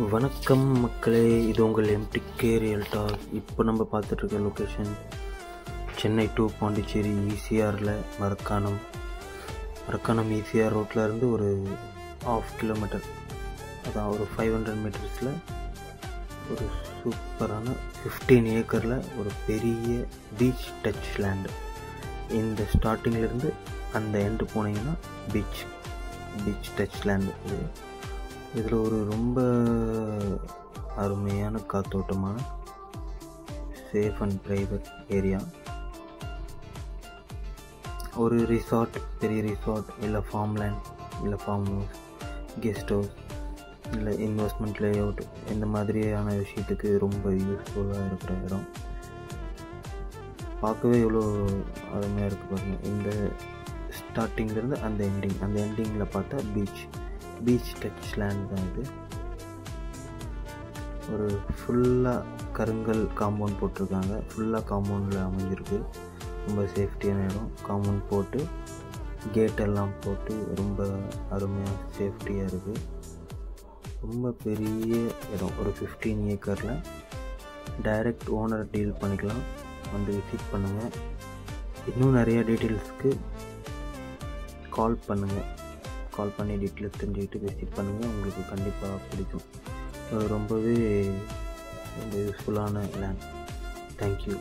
வணக்கம் மக்களே, இது உங்கள் எம்டிகே ரியல்டார். இப்போ நம்ம பார்த்துட்ருக்க லொக்கேஷன் சென்னை டு பாண்டிச்சேரி ஈசிஆரில் மரக்காணம் ஈசிஆர் ரோட்டில் இருந்து ஒரு 1/2 கிலோமீட்டர், அதான் ஒரு 500 மீட்டர்ஸில் ஒரு சூப்பரான 15 ஏக்கரில் ஒரு பெரிய பீச் டச் லேண்டு. இந்த ஸ்டார்டிங்லேருந்து அந்த எண்டு போனீங்கன்னா பீச் டச் லேண்டு. இதில் ஒரு ரொம்ப அருமையான காத்தோட்டமான சேஃப் அண்ட் ப்ரைவேட் ஏரியா. ஒரு ரிசார்ட், பெரிய ரிசார்ட், இல்லை ஃபார்ம்லேண்ட், இல்லை ஃபார்ம் ஹவுஸ், கெஸ்ட் ஹவுஸ், இல்லை இன்வெஸ்ட்மெண்ட் லேஅவுட், இந்த மாதிரியான விஷயத்துக்கு ரொம்ப யூஸ்ஃபுல்லாக இருக்கிற இடம். பார்க்கவே எவ்வளோ அருமையாக இருக்குது பாருங்கள். இந்த ஸ்டார்டிங்லேருந்து அந்த எண்டிங்கில் பார்த்தா பீச் டச் லேண்ட் தான் இது. ஒரு ஃபுல்லாக கருங்கல் காம்பவுண்ட் போட்டிருக்காங்க. ஃபுல்லாக காம்பவுண்டில் அமைஞ்சிருக்கு. ரொம்ப சேஃப்டியான இடம். காம்பவுண்ட் போட்டு கேட்டெல்லாம் போட்டு ரொம்ப அருமையாக சேஃப்டியாக இருக்குது. ரொம்ப பெரிய இடம். ஒரு 15 ஏக்கரில் டைரக்ட் ஓனர் டீல் பண்ணிக்கலாம். வந்து விசிட் பண்ணுங்கள். இன்னும் நிறைய டீட்டெயில்ஸ்க்கு கால் பண்ணி டீட்டெயில்ஸ் தெரிஞ்சுக்கிட்டு விசிட் பண்ணுங்கள். உங்களுக்கு கண்டிப்பாக பிடிக்கும். ரொம்பவே யூஸ்ஃபுல்லான லேண்ட். தேங்க்யூ.